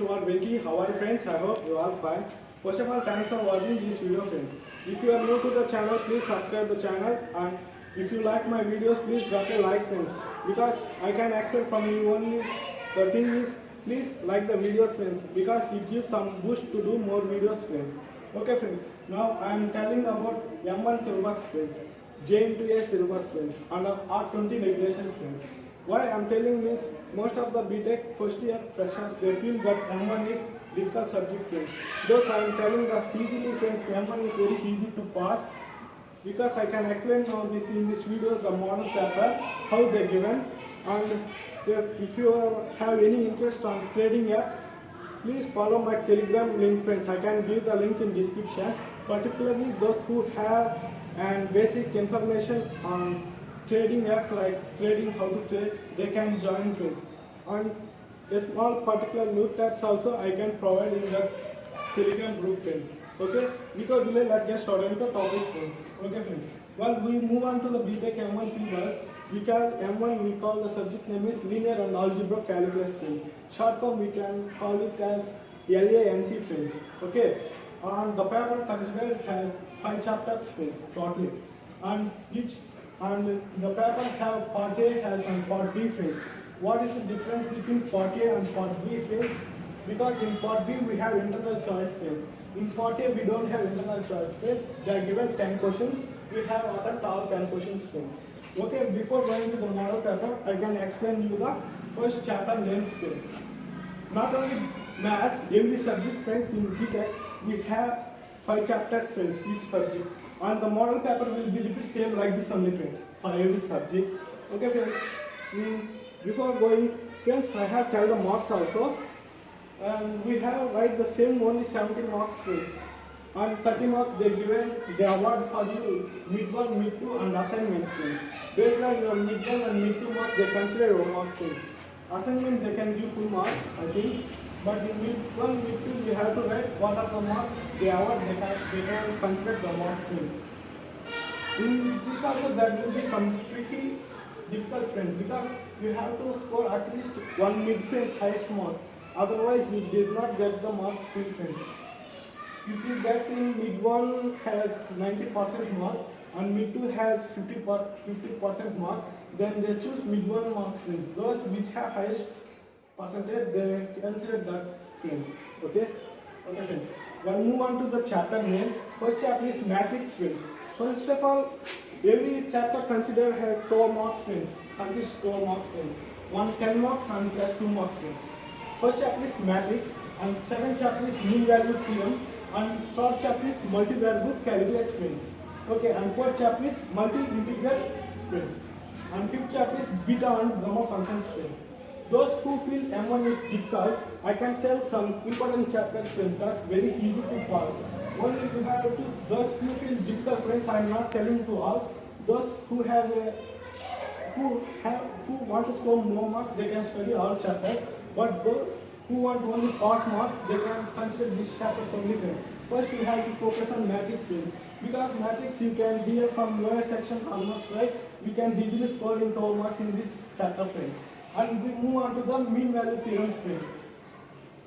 your Venki. How are you friends? I hope you are fine. First of all, thanks for watching this video friends. If you are new to the channel, please subscribe the channel, and if you like my videos, please drop a like friends, because I can expect from you only. The thing is, please like the videos friends, because it gives some boost to do more videos friends. Okay friends, now I am telling about M1 syllabus friends, J into A syllabus friends, and R20 regulations friends. Why I am telling means, most of the BTech first year freshers, they feel that M1 is difficult subject friends. Thus I am telling the easily friends, M1 is very easy to pass, because I can explain all this in this video, the model paper, how they given, and if you have any interest on trading app, please follow my Telegram link friends. I can give the link in description. Particularly those who have and basic information on trading apps like trading, how to trade, they can join friends. And a small particular loot tabs also I can provide in the Telegram group friends. Okay, without delay, let's get started into topic friends. Okay friends, well, we move on to the BTech M1 syllabus. We call M1, we call the subject name is linear and algebra calculus friends. Short form we can call it as LANC friends. Okay, and the paper considered has 5 chapters friends totally, and the paper have part A has and part B friends. What is the difference between part A and part B friends? Because in part B we have internal choice friends. In part A we don't have internal choice friends. They are given 10 questions. We have attempted all 10 questions friends. Okay, before going to the model paper, I can explain you the first chapter length friends. Not only maths, every subject friends in BTech we have 5 chapters friends each subject, and the model paper will be repeat same like this only friends for every subject. Okay friends, before going friends, I have tell the marks also, and we have write the same only 70 marks friends, and 30 marks they given, they award for you mid 1, mid 2 and assignments friends. Based on your mid 1 and mid 2 marks, they consider your marks friends. Assignment they can give full marks I think, but in mid 1, mid 2 you have to write what are the marks they award, they can consider the marks friends. In this also there will be some tricky difficult friends, because you have to score at least one mid friends highest mark, otherwise you did not get the marks full friends. If you get in mid 1 has 90% marks and mid 2 has 50% mark, then they choose mid 1 marks friends. Those which have highest percentage, they consider that friends. Okay? Okay friends. We'll move on to the chapter name. First chapter is matrix friends. First of all, every chapter considered has 12 marks friends. Consists 12 marks friends. One 10 marks and plus 2 marks friends. First chapter is matrix, and second chapter is mean value theorem, and third chapter is multivariable calculus friends. Okay, and fourth chapter is multi-integral friends, and fifth chapter is beta and gamma functions friends. Those who feel M1 is difficult, I can tell some important chapters friends that's very easy to follow. Only you have to, those who feel difficult friends, I am not telling to all. Those who want to score more marks, they can study all chapters. But those who want only pass marks, they can consider these chapters only friends. First you have to focus on matrix friends, because matrix you can hear from lower section almost right. We can easily score in 12 marks in this chapter friends. And we move on to the mean value theorem friends.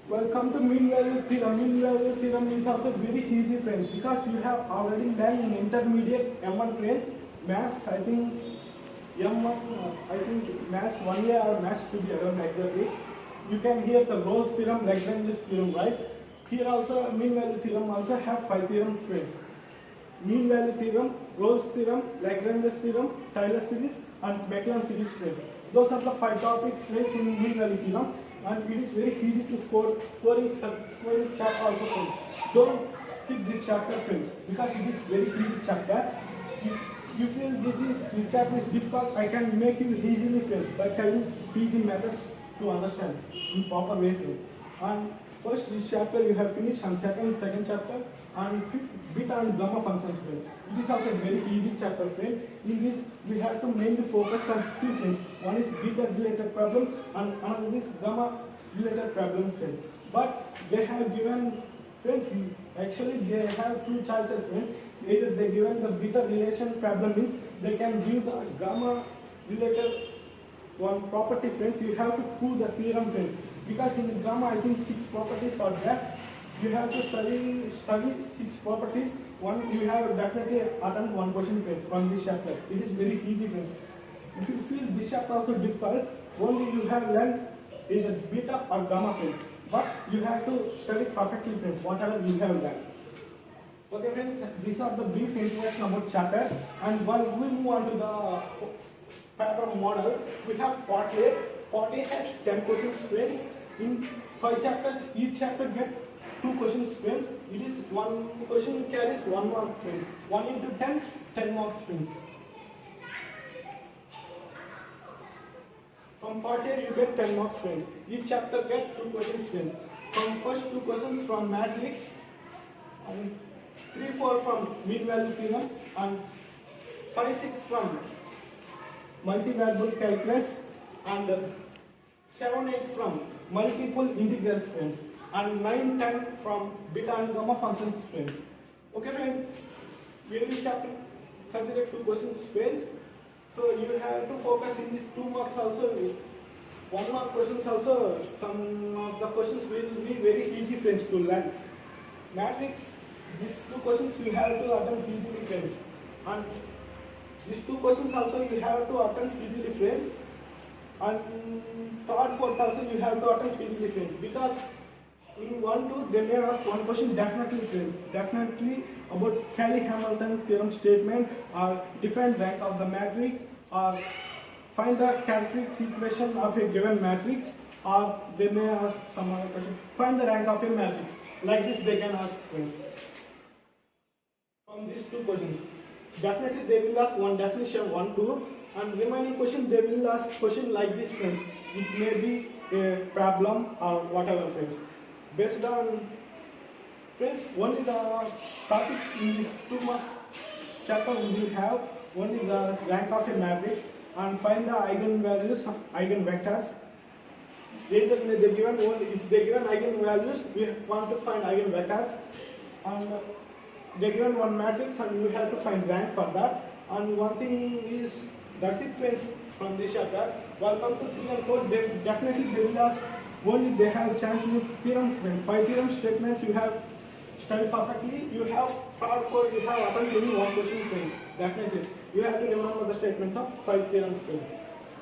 Well, come to mean value theorem. Mean value theorem is also very easy friends, because you have already done in intermediate M1 friends. Maths, I think M1, I think maths 1 year or maths 2 year, I don't know exactly. You can hear the Rose theorem, Lagrange's theorem, right? Here also mean value theorem also have 5 theorems friends. Mean value theorem, Rose theorem, Lagrange's theorem, Taylor series and Maclaurin series friends. Those are the 5 topics friends in mean value theorem, and it is very easy to scoring chapter also friends. Don't skip this chapter friends, because it is very easy chapter. If you feel this chapter is difficult, I can make you easily friends by telling easy methods to understand in proper way friends. And first this chapter you have finished, and second chapter, and fifth beta and gamma functions friends. It is also a very easy chapter friends. In this we have to mainly focus on 2 friends. One is beta related problem and another is gamma related problems friends. But they have given friends, actually they have 2 choices friends. Either they given the beta relation problem means they can give the gamma related one property friends. You have to prove the theorem friends. Because in grammar I think 6 properties are there. You have to study 6 properties. One, you have definitely attempt one question friends from this chapter. It is very easy friends. If you feel this chapter also difficult, only you have learned in the beta or gamma friends. But you have to study perfectly friends, whatever you have learned. Okay friends, these are the brief information about chapter. And while we move on to the paper model, we have part A. Part A has 10 questions friends. In 5 chapters, each chapter get 2 questions friends. It is one question carries 1 mark friends. 1 into 10, 10 marks friends. From part A you get 10 marks friends. Each chapter gets 2 questions friends. From first 2 questions from matrix and 3-4 from mean value theorem and 5-6 from multi-variable calculus and 7-8 from multiple integrals friends and 9-10 from beta and gamma functions friends. Okay friends, every chapter consider 2 questions friends. So you have to focus in these 2 marks also. 1 mark questions also, some of the questions will be very easy friends to learn. Matrix, these 2 questions you have to attempt easily friends. And these 2 questions also you have to attempt easily friends. And third, fourth also you have to attempt easily friends. Because in 1, 2 they may ask one question definitely friends. Definitely about Cayley-Hamilton theorem statement or different rank of the matrix or find the characteristics equation of a given matrix, or they may ask some other question. Find the rank of a matrix. Like this they can ask friends. From these 2 questions. Definitely they will ask one definition, 1, 2, and remaining question they will ask question like this friends. It may be a problem or whatever friends. Based on friends, only the topic in this 2 marks chapter we have only the rank of a matrix and find the eigenvalues, eigenvectors. Either they given only if they given eigenvalues, we want to find eigenvectors, and they given one matrix and we have to find rank for that. And one thing is that's it friends from this chapter. Welcome to 3 and 4. They definitely they will ask only they have chance with theorems friends. 5 theorem statements you have studied perfectly. You have 3rd, 4 you have attempted only 1 question friends. Definitely you have to remember the statements of 5 theorems friends.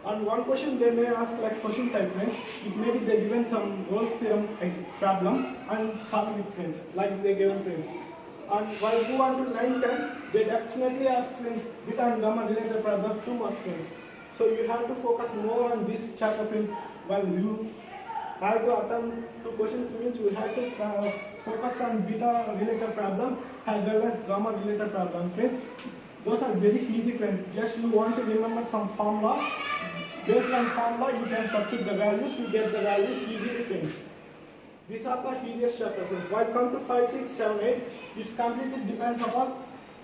And 1 question they may ask like question type friends. It may be they given some Rolle's theorem problem and solve it friends, like they given friends. And while you want to 9, 10, they definitely ask friends beta and gamma related problem 2 marks friends. So you have to focus more on this chapter friends. While you have to attempt 2 questions means you have to focus on beta related problem as well as gamma related problems friends. Those are very easy friends. Just you want to remember some formula. Based on formula you can substitute the values, you get the value easily friends. These are the easiest chapter friends. While come to 5, 6, 7, 8, it completely depends upon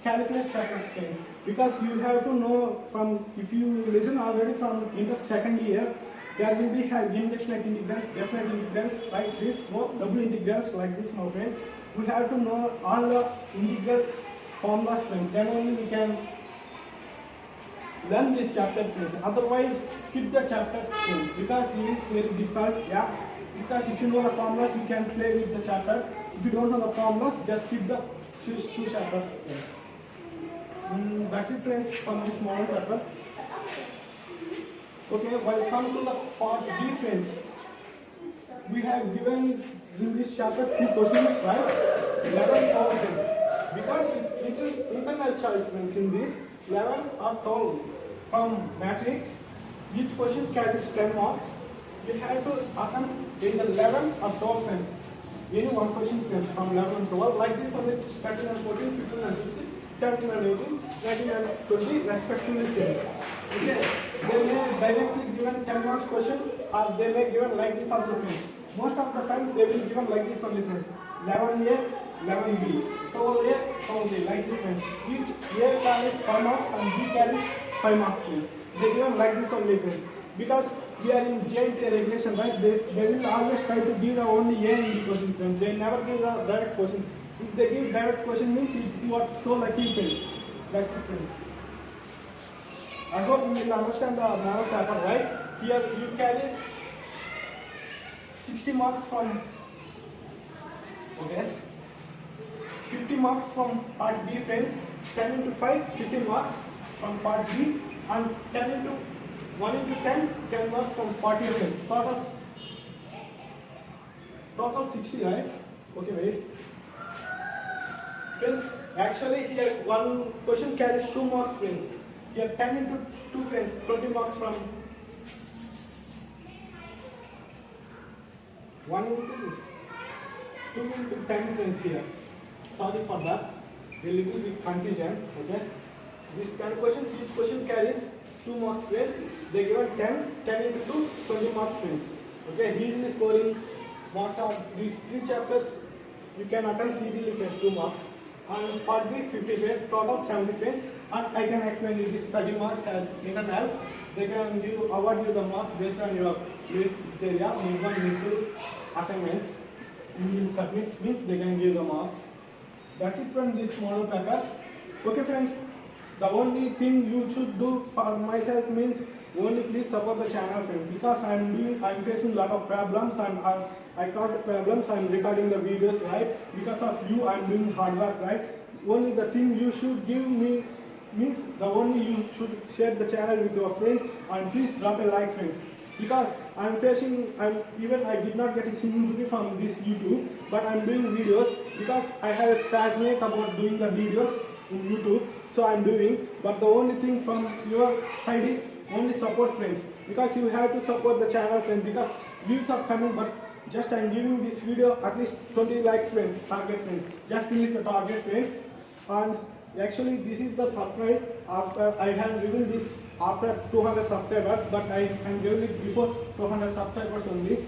calculus chapters friends. Because you have to know from, if you listen already from in the 2nd year, there will be indefinite integrals, definite integrals like this, no double integrals like this now friends. We have to know all the integral formulas friends. Then only we can learn this chapter friends. Otherwise skip the chapter friends because it is very difficult. Yeah. Because if you know the formulas you can play with the chapters. If you don't know the formulas, just skip the 2 chapters friends. That's it friends from this model chapter. Okay, welcome to the part B friends. We have given in this chapter 2 questions, right? 11 questions. Because it is internal choice friends in this 11 or 12 from matrix. Each question carries 10 marks. You have to attempt in the 11 or 12 friends. Any 1 question friends from 11 and 12 like this on the 13 and 14, 15 and 16, 17 and 18, 19 and 20 respectively friends. Okay, they may directly given 10 marks question or they may given like this also friends. Most of the time they will given like this only friends. 11A, 11B, 12A, 12B like this friends. Each A carries 5 marks and B carries 5 marks friends. They given like this only friends. Because we are in JNT regulation, right? They will always try to give the only A in the question friends. They never give the direct question. If they give direct question means you are so lucky friends. That's it friends. I hope you will understand the model paper, right? Here you carry 60 marks from, okay, 50 marks from part B friends, 10 into 5, 50 marks from part B, and 10 into 1 into 10, 10 marks from part A friends. Total 60, right? Okay, wait. Friends, actually here one question carries 2 marks friends. Here 10 into 2 friends, 20 marks from 1 into 2 into 10 friends here. Sorry for that, a little bit confusion, okay. This 10 questions, each question carries 2 marks friends. They given 10 into 2, 20 marks friends. Okay, easily scoring marks of these 3 chapters you can attempt easily friends, 2 marks. And part B 50 friends, total 70 friends. And I can explain you this 30 marks as internal. They can award you the marks based on your criteria, mid-1, assignments. You will submit means they can give the marks. That's it from this model paper. Okay friends, the only thing you should do for myself means only please support the channel friends, because I'm facing a lot of problems and I caught the problems. I'm recording the videos right. Because of you I'm doing hard work right. Only the thing you should give me means the only you should share the channel with your friends and please drop a like friends. Because I did not get a single rupee from this YouTube, but I'm doing videos because I have a passionate about doing the videos in YouTube, so I'm doing. But the only thing from your side is only support friends, because you have to support the channel friends, because views are coming, but just I'm giving this video at least 20 likes friends, target friends. Just finish the target friends. And actually this is the surprise after I have revealed this after 200 subscribers, but I am giving it before 200 subscribers only.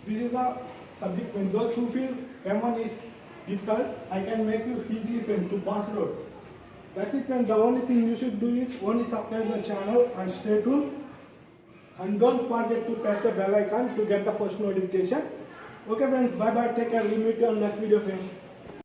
This is the subject when those who feel M1 is difficult, I can make you easily friend to pass it out. That's it friends, the only thing you should do is only subscribe the channel and stay tuned. And don't forget to press the bell icon to get the first notification. Okay friends, bye bye, take care, we'll meet you on next video friends.